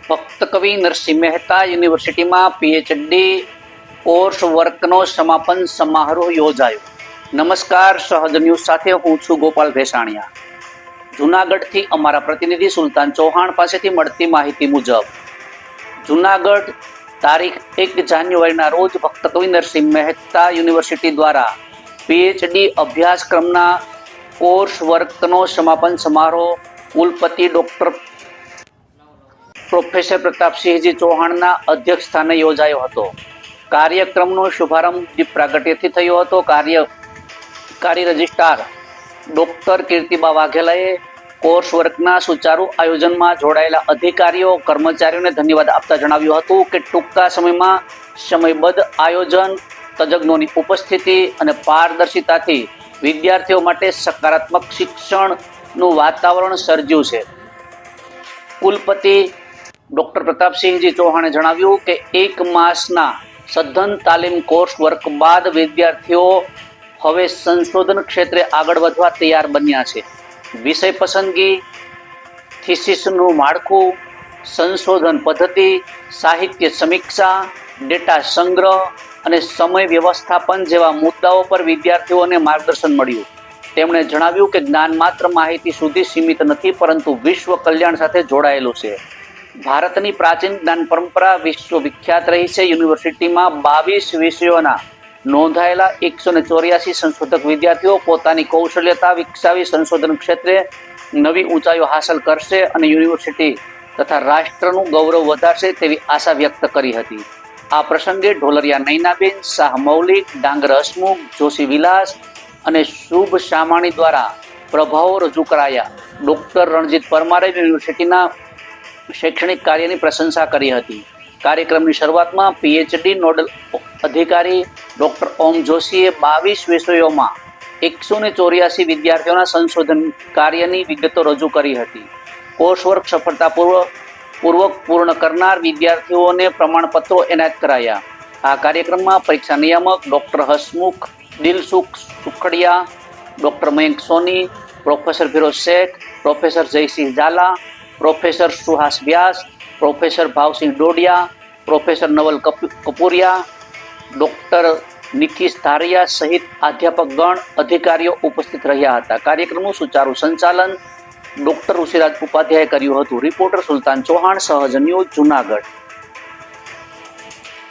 ભક્ત કવિ નરસિંહ મહેતા યુનિવર્સિટીમાં પીએચડી કોર્સ વર્કનો સમાપન સમારોહ યોજાયો. નમસ્કાર, સહજ ન્યૂઝ સાથે હું છું ગોપાલ ભેસાણીયા. જૂનાગઢથી અમારા પ્રતિનિધિ સુલતાન ચૌહાણ પાસેથી મળતી માહિતી મુજબ જૂનાગઢ તારીખ 1 જાન્યુઆરીના રોજ ભક્ત કવિ નરસિંહ મહેતા યુનિવર્સિટી દ્વારા પીએચડી અભ્યાસક્રમના કોર્સ વર્કનો સમાપન સમારોહ કુલપતિ ડોક્ટર પ્રોફેસર પ્રતાપસિંહજી ચૌહાણના અધ્યક્ષસ્થાને યોજાયો હતો. કાર્યક્રમનો શુભારંભ દીપ પ્રાગટ્યથી થયો હતો. કાર્યકારી રજિસ્ટ્રાર ડોક્ટર કીર્તિબા વાઘેલાએ કોર્સ વર્કના સુચારુ આયોજનમાં જોડાયેલા અધિકારીઓ કર્મચારીઓને ધન્યવાદ આપતા જણાવ્યું હતું કે ટૂંકા સમયમાં સમયબદ્ધ આયોજન, તજજ્ઞોની ઉપસ્થિતિ અને પારદર્શિતાથી વિદ્યાર્થીઓ માટે સકારાત્મક શિક્ષણનું વાતાવરણ સર્જ્યું છે. કુલપતિ ડોક્ટર પ્રતાપસિંહજી ચૌહાણે જણાવ્યું કે 1 માસના સઘન તાલીમ કોર્સ વર્ક બાદ વિદ્યાર્થીઓ હવે સંશોધન ક્ષેત્રે આગળ વધવા તૈયાર બન્યા છે. વિષય પસંદગી, થીસીસનું માળખું, સંશોધન પદ્ધતિ, સાહિત્ય સમીક્ષા, ડેટા સંગ્રહ અને સમય વ્યવસ્થાપન જેવા મુદ્દાઓ પર વિદ્યાર્થીઓને માર્ગદર્શન મળ્યું. તેમણે જણાવ્યું કે જ્ઞાન માત્ર માહિતી સુધી સીમિત નથી, પરંતુ વિશ્વ કલ્યાણ સાથે જોડાયેલું છે. ભારતની પ્રાચીન જ્ઞાન પરંપરા વિશ્વવિખ્યાત રહી છે. યુનિવર્સિટીમાં 22 વિષયોના નોંધાયેલા 184 સંશોધક વિદ્યાર્થીઓ પોતાની કૌશલ્યતા વિકસાવી સંશોધન ક્ષેત્રે નવી ઊંચાઈઓ હાંસલ કરશે અને યુનિવર્સિટી તથા રાષ્ટ્રનું ગૌરવ વધારશે તેવી આશા વ્યક્ત કરી હતી. આ પ્રસંગે ઢોલરિયા નૈનાબેન, શાહ મૌલિક, ડાંગર હસમુખ, જોશી વિલાસ અને શુભ શામાણી દ્વારા પ્રભાવો રજૂ કરાયા. ડોક્ટર રણજીત પરમારે યુનિવર્સિટીના શૈક્ષણિક કાર્યની પ્રશંસા કરી હતી. કાર્યક્રમની શરૂઆતમાં પીએચડી નોડલ અધિકારી ડોક્ટર ઓમ જોશીએ 22 વિષયોમાં 184 વિદ્યાર્થીઓના સંશોધન કાર્યની વિગતો રજૂ કરી હતી. કોર્સ વર્ક સફળતાપૂર્વક પૂર્ણ કરનાર વિદ્યાર્થીઓને પ્રમાણપત્રો એનાયત કરાયા. આ કાર્યક્રમમાં પરીક્ષા નિયામક doctor Hasmukh Dilsukh Sukhadia, doctor Mayank Soni, professor Firoz Shaikh, professor Jaysinh Jhala, professor Suhas Vyas, professor Bhavsinh Dodiya, professor Naval Kapuriya, doctor Nikish Dhariya સહિત અધ્યાપકગણ, અધિકારીઓ ઉપસ્થિત રહ્યા હતા. કાર્યક્રમનું સુચારુ સંચાલન ડોક્ટર ઋષિરાજ ઉપાધ્યાયે કર્યું હતું. રિપોર્ટર સુલતાન ચૌહાણ, સહજ ન્યૂઝ, જૂનાગઢ.